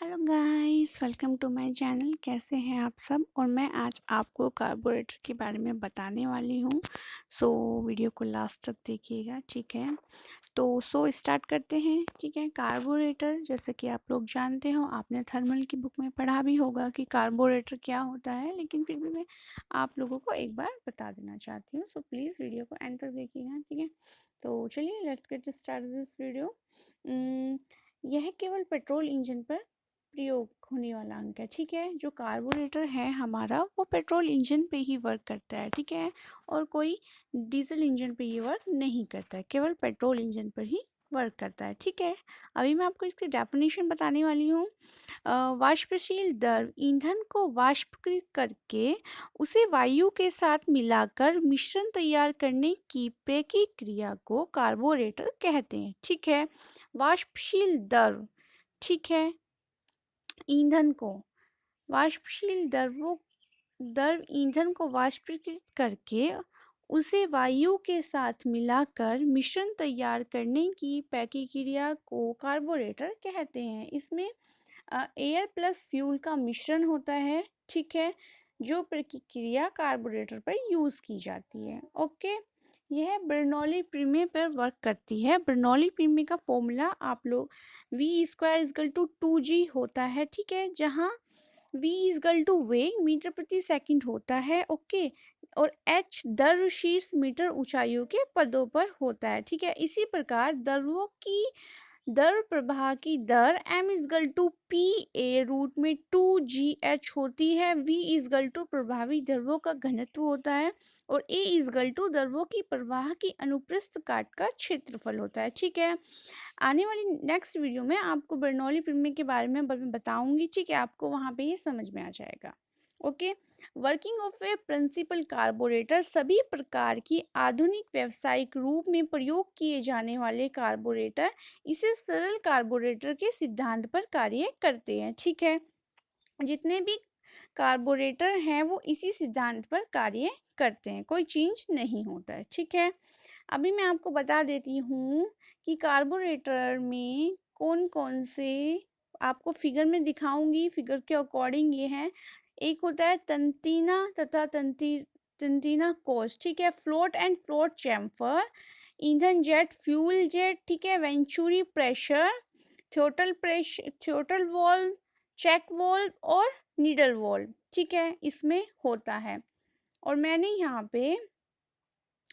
Hello guys, welcome to my channel. कैसे हैं आप सब? और मैं आज आपको कार्बोरेटर के बारे में बताने वाली हूँ। सो वीडियो को लास्ट तक देखिएगा, ठीक है? तो स्टार्ट करते हैं, ठीक है? कार्बोरेटर, जैसे कि आप लोग जानते हो, आपने थर्मल की बुक में पढ़ा भी होगा कि कार्बोरेटर क्या होता है, लेकिन फिर भी मैं आप लोगों को एक बार बता देना चाहती हूँ। सो प्लीज़ वीडियो को एंड तक देखिएगा, ठीक है? तो चलिए let's get start this video. यह केवल पेट्रोल इंजन पर प्रयोग होने वाला अंक है, ठीक है? जो कार्बोरेटर है हमारा, वो पेट्रोल इंजन पे ही वर्क करता है, ठीक है? और कोई डीजल इंजन पे ये वर्क नहीं करता है, केवल पेट्रोल इंजन पर ही वर्क करता है, ठीक है? अभी मैं आपको इसकी डेफिनेशन बताने वाली हूँ। वाष्पशील द्रव ईंधन को वाष्पीकृत करके उसे वायु के साथ मिलाकर मिश्रण तैयार करने की पैकी क्रिया को कार्बोरेटर कहते हैं, ठीक है? वाष्पशील द्रव, ठीक है? ईंधन को वाष्पशील द्रव ईंधन को वाष्पीकृत करके उसे वायु के साथ मिलाकर मिश्रण तैयार करने की प्रक्रिया को कार्बोरेटर कहते हैं। इसमें एयर प्लस फ्यूल का मिश्रण होता है, ठीक है? जो प्रक्रिया कार्बोरेटर पर यूज की जाती है। ओके, यह बर्नौली प्रमेय पर वर्क करती है। बर्नौली प्रमेय का फॉर्मूला आप लोग V²2G होता है, ठीक है? जहाँ V वेग मीटर प्रति सेकंड होता है, ओके? और H द्रव शीर्ष मीटर ऊंचाइयों के पदों पर होता है, ठीक है? इसी प्रकार द्रवों की द्रव प्रवाह की दर m √P/A√2GH होती है। V प्रभावी द्रवों का घनत्व होता है और A द्रवों की प्रवाह की अनुप्रस्थ काट का क्षेत्रफल होता है, ठीक है? आने वाली नेक्स्ट वीडियो में आपको बर्नौली प्रमेय के बारे में बताऊंगी, ठीक है? आपको वहां पे ये समझ में आ जाएगा। Okay, working of a principle carburettor सभी प्रकार की आधुनिक व्यावसायिक रूप में प्रयोग किए जाने वाले कार्बोरेटर इसे सरल कार्बोरेटर के सिद्धांत पर कार्य करते हैं, ठीक है? जितने भी कार्बोरेटर हैं वो इसी सिद्धांत पर कार्य करते हैं, कोई चेंज नहीं होता है, ठीक है? अभी मैं आपको बता देती हूँ कि कार्बोरेटर में कौन कौन से आपको फिगर में दिखाऊंगी। फिगर के अकॉर्डिंग ये है। एक होता है तंतीना तथा तंतीना कोष, ठीक है? फ्लोट एंड फ्लोट चैम्फर, ईंधन जेट, फ्यूल जेट, ठीक है? Venturi pressure, throttle valve, check valve और नीडल वॉल्व, ठीक है? इसमें होता है। और मैंने यहाँ पे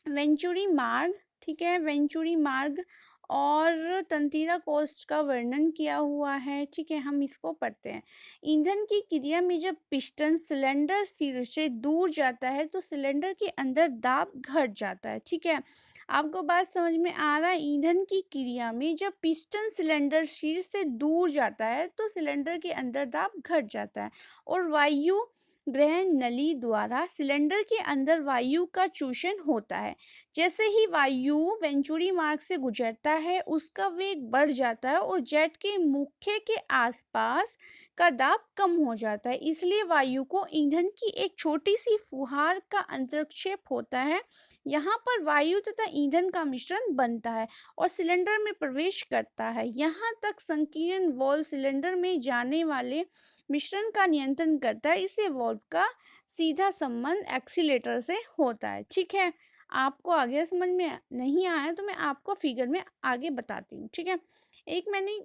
वेंचुरी मार्ग, ठीक है? वेंचुरी मार्ग और तंतीरा कोस्ट का वर्णन किया हुआ है, ठीक है? हम इसको पढ़ते हैं। ईंधन की क्रिया में जब पिस्टन सिलेंडर सिर से दूर जाता है तो सिलेंडर के अंदर दाब घट जाता है, ठीक है? आपको बात समझ में आ रहा है? ईंधन की क्रिया में जब पिस्टन सिलेंडर सिर से दूर जाता है तो सिलेंडर के अंदर दाब घट जाता है और वायु ग्रहण नली द्वारा सिलेंडर के अंदर वायु का चूषण होता है। जैसे ही वायु वेंचुरी मार्ग से गुजरता है उसका वेग बढ़ जाता है और जेट के मुख्य के आसपास का दाब कम हो जाता है। इसलिए वायु को ईंधन की एक छोटी सी फुहार का अंतर्क्षेप होता है। यहाँ पर वायु तथा ईंधन का मिश्रण बनता है और सिलेंडर में प्रवेश करता है। यहाँ तक संकीर्ण वॉल्व सिलेंडर में जाने वाले मिश्रण का नियंत्रण करता है। इसे वॉल्व का सीधा संबंध एक्सीलेटर से होता है, ठीक है? आपको आगे समझ में नहीं आया तो मैं आपको फिगर में आगे बताती हूँ, ठीक है? एक मैंने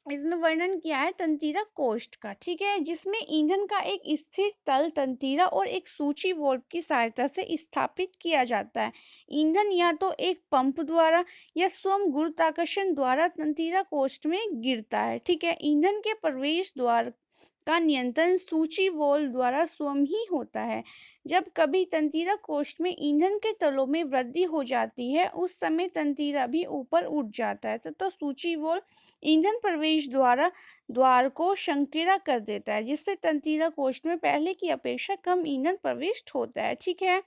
इसमें वर्णन किया है तंतीरा कोष्ठ का, ठीक है? जिसमें ईंधन का एक स्थिर तल तंतीरा और एक सूची वॉल्व की सहायता से स्थापित किया जाता है। ईंधन या तो एक पंप द्वारा या स्वयं गुरुत्वाकर्षण द्वारा तंतीरा कोष्ठ में गिरता है, ठीक है? ईंधन के प्रवेश द्वार का नियंत्रण सूची वॉल्व द्वारा स्वयं ही होता है। जब कभी तंतीरा कोष्ठ में ईंधन के तलों में वृद्धि हो जाती है उस समय तंतीरा भी ऊपर उठ जाता है तथा सूची वॉल्व ईंधन प्रवेश द्वार को संकीर्ण कर देता है, जिससे तंतीरा कोष्ठ में पहले की अपेक्षा कम ईंधन प्रविष्ट होता है, ठीक है?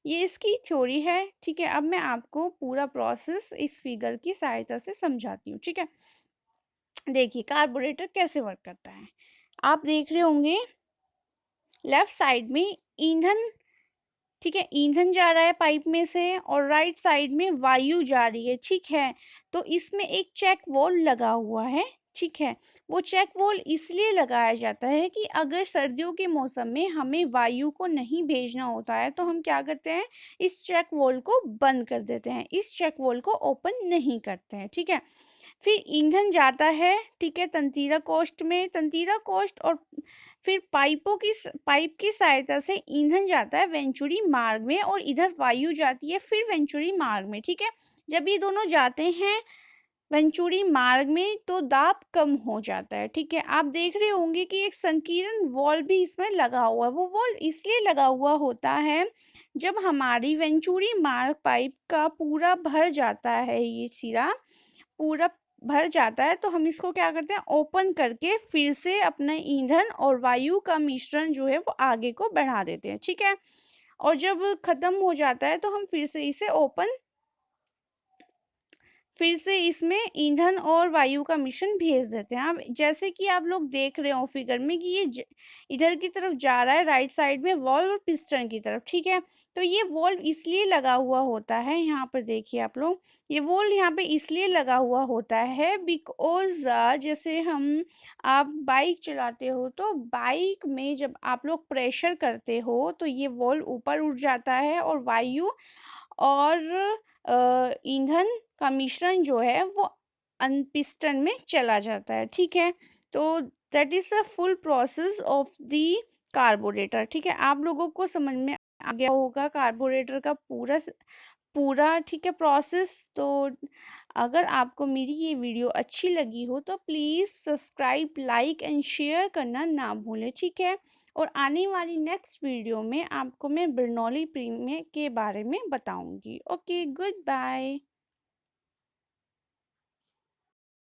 ये इसकी थ्योरी है, ठीक है? अब मैं आपको पूरा प्रोसेस इस फिगर की सहायता से समझाती हूँ, ठीक है? देखिए कार्बोरेटर कैसे वर्क करता है। आप देख रहे होंगे लेफ्ट साइड में ईंधन, ठीक है? ईंधन जा रहा है पाइप में से और राइट साइड में वायु जा रही है, ठीक है? तो इसमें एक चेक वॉल्व लगा हुआ है, ठीक है। वो चेक वाल्व इसलिए लगाया जाता है कि अगर सर्दियों के मौसम में हमें वायु को नहीं भेजना होता है तो हम क्या करते हैं, इस चेक वाल्व को बंद कर देते हैं, इस चेक वाल्व को ओपन नहीं करते हैं, ठीक है। फिर ईंधन जाता है, ठीक है, तंतीरा कोष्ठ में, तंतीरा कोष्ठ और फिर पाइप की सहायता से ईंधन जाता है वेंचुरी मार्ग में और इधर वायु जाती है फिर वेंचुरी मार्ग में, ठीक है। जब ये दोनों जाते हैं वेंचुरी मार्ग में तो दाब कम हो जाता है, ठीक है। आप देख रहे होंगे कि एक संकीर्ण वॉल्व भी इसमें लगा हुआ है, वो वॉल्व इसलिए लगा हुआ होता है जब हमारी वेंचुरी मार्ग पाइप का पूरा भर जाता है, ये सिरा पूरा भर जाता है तो हम इसको क्या करते हैं, ओपन करके फिर से अपना ईंधन और वायु का मिश्रण जो है वो आगे को बढ़ा देते हैं, ठीक है। और जब खत्म हो जाता है तो हम फिर से इसे फिर से इसमें ईंधन और वायु का मिश्रण भेज देते हैं। अब जैसे कि आप लोग देख रहे हो फिगर में कि ये इधर की तरफ जा रहा है, राइट साइड में वॉल्व और पिस्टन की तरफ, ठीक है। तो ये वॉल्व इसलिए लगा हुआ होता है, यहाँ पर देखिए आप लोग, ये वॉल्व यहाँ पे इसलिए लगा हुआ होता है बिकॉज जैसे आप बाइक चलाते हो तो बाइक में जब आप लोग प्रेशर करते हो तो ये वॉल्व ऊपर उठ जाता है और वायु और ईंधन का मिश्रण जो है वो पिस्टन में चला जाता है, ठीक है। तो that is a full process of the carburettor, ठीक है। आप लोगों को समझ में आ गया होगा कार्बोरेटर का पूरा ठीक है प्रोसेस। तो अगर आपको मेरी ये वीडियो अच्छी लगी हो तो please subscribe, like and share करना ना भूलें, ठीक है। और आने वाली नेक्स्ट वीडियो में आपको मैं बर्नौली प्रीमियर के बारे में बताऊंगी। Okay, good bye.